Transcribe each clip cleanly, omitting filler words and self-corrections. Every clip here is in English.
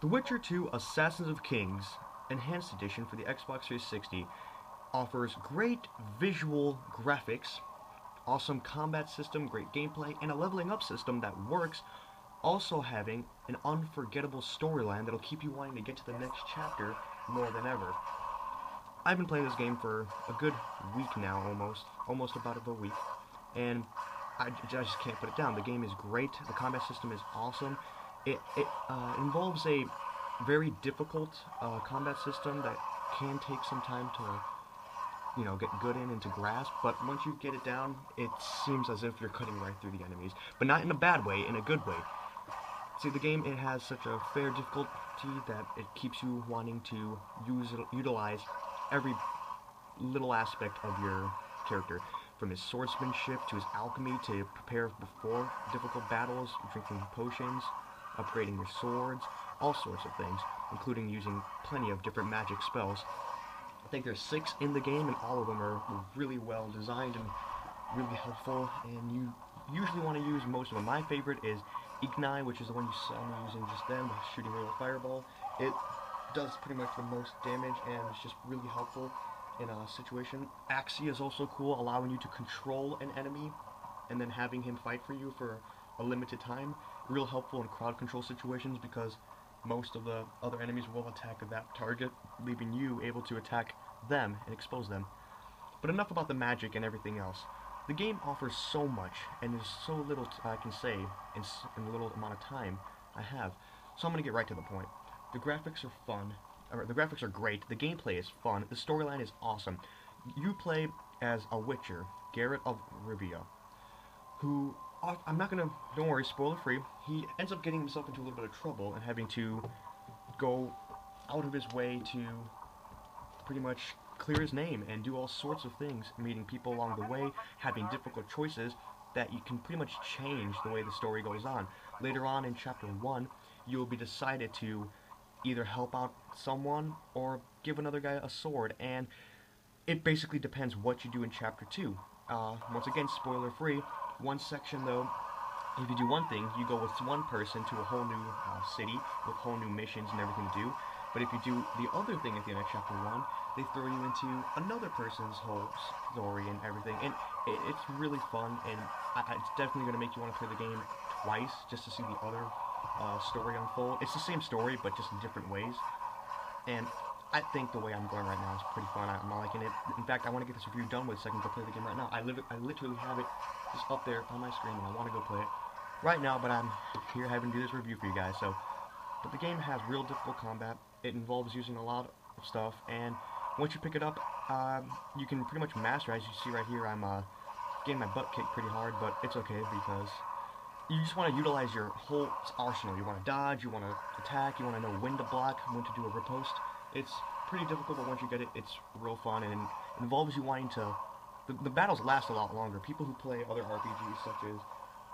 The Witcher 2 Assassins of Kings Enhanced Edition for the Xbox 360 offers great visual graphics, awesome combat system, great gameplay, and a leveling up system that works, also having an unforgettable storyline that'll keep you wanting to get to the next chapter more than ever. I've been playing this game for a good week now, almost about a week, and I just can't put it down. The game is great. The combat system is awesome. It involves a very difficult combat system that can take some time to get good in and to grasp, but once you get it down, it seems as if you're cutting right through the enemies, but not in a bad way, in a good way. See, the game, it has such a fair difficulty that it keeps you wanting to utilize every little aspect of your character, from his swordsmanship to his alchemy to prepare before difficult battles, drinking potions, upgrading your swords, all sorts of things, including using plenty of different magic spells. I think there's 6 in the game, and all of them are really well designed and really helpful, and you usually want to use most of them. My favorite is Ignite, which is the one you saw me using just then, with shooting a little fireball. It does pretty much the most damage, and it's just really helpful in a situation. Axii is also cool, allowing you to control an enemy, and then having him fight for you for a limited time. Real helpful in crowd control situations, because most of the other enemies will attack that target, leaving you able to attack them and expose them. But enough about the magic and everything else. The game offers so much, and there's so little I can say in the little amount of time I have. So I'm going to get right to the point. The graphics are fun. The graphics are great. The gameplay is fun. The storyline is awesome. You play as a Witcher, Geralt of Rivia, who, I'm not gonna, don't worry, spoiler free, he ends up getting himself into a little bit of trouble and having to go out of his way to pretty much clear his name and do all sorts of things, meeting people along the way, having difficult choices that you can pretty much change the way the story goes on. Later on in chapter 1, you'll be decided to either help out someone or give another guy a sword, and it basically depends what you do in chapter 2. Once again, spoiler free, one section though, if you do one thing, you go with one person to a whole new city with whole new missions and everything to do. But if you do the other thing at the end of chapter 1, they throw you into another person's whole story and everything. And it's really fun, and it's definitely going to make you want to play the game twice just to see the other story unfold. It's the same story, but just in different ways. And I think the way I'm going right now is pretty fun. I'm liking it. In fact, I want to get this review done with so I can go play the game right now. I literally have it just up there on my screen, and I want to go play it right now, but I'm here having to do this review for you guys. But the game has real difficult combat. It involves using a lot of stuff, and once you pick it up, you can pretty much master. As you see right here, I'm getting my butt kicked pretty hard, but it's okay because you just want to utilize your whole arsenal. You want to dodge, you want to attack, you want to know when to block, when to do a riposte. It's pretty difficult, but once you get it, it's real fun, and it involves you wanting to... The battles last a lot longer. People who play other RPGs, such as,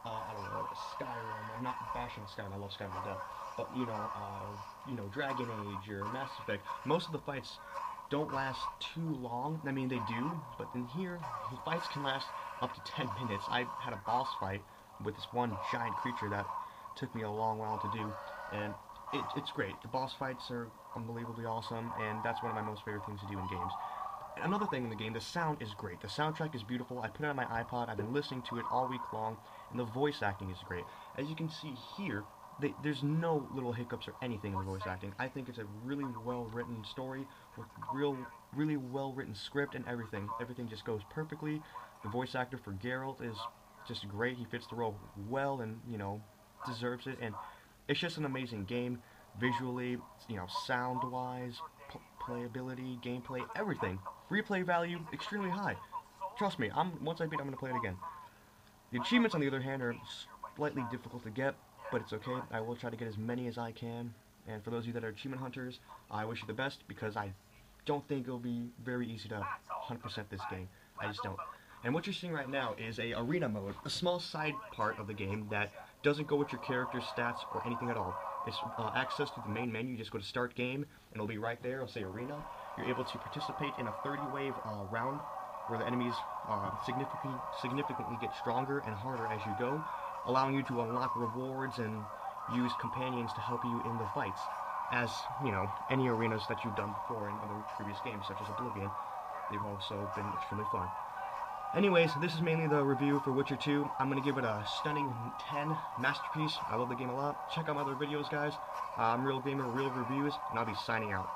I don't know, Skyrim. I'm not bashing Skyrim, I love Skyrim to death. But, Dragon Age or Mass Effect, most of the fights don't last too long. I mean, they do, but in here, the fights can last up to 10 minutes. I had a boss fight with this one giant creature that took me a long while to do, and it's great. The boss fights are unbelievably awesome, and that's one of my most favorite things to do in games. Another thing in the game, the sound is great. The soundtrack is beautiful. I put it on my iPod. I've been listening to it all week long, and the voice acting is great. As you can see here, there's no little hiccups or anything in the voice acting. I think it's a really well-written story with really well-written script and everything. Everything just goes perfectly. The voice actor for Geralt is just great. He fits the role well and, deserves it. And it's just an amazing game. Visually, sound-wise, playability, gameplay, everything. Replay value, extremely high. Trust me, once I beat it, I'm going to play it again. The achievements, on the other hand, are slightly difficult to get, but it's okay. I will try to get as many as I can. And for those of you that are achievement hunters, I wish you the best, because I don't think it'll be very easy to 100% this game. I just don't. And what you're seeing right now is a arena mode, a small side part of the game that doesn't go with your character's stats or anything at all. It's access to the main menu. You just go to Start Game, and it'll be right there. It'll say Arena. You're able to participate in a 30-wave round where the enemies significantly get stronger and harder as you go, allowing you to unlock rewards and use companions to help you in the fights. as, you know, any arenas that you've done before in other previous games, such as Oblivion. They've also been extremely fun. Anyways, this is mainly the review for Witcher 2. I'm going to give it a stunning 10 masterpiece. I love the game a lot. Check out my other videos, guys. I'm Real Gamer, Real Reviews, and I'll be signing out.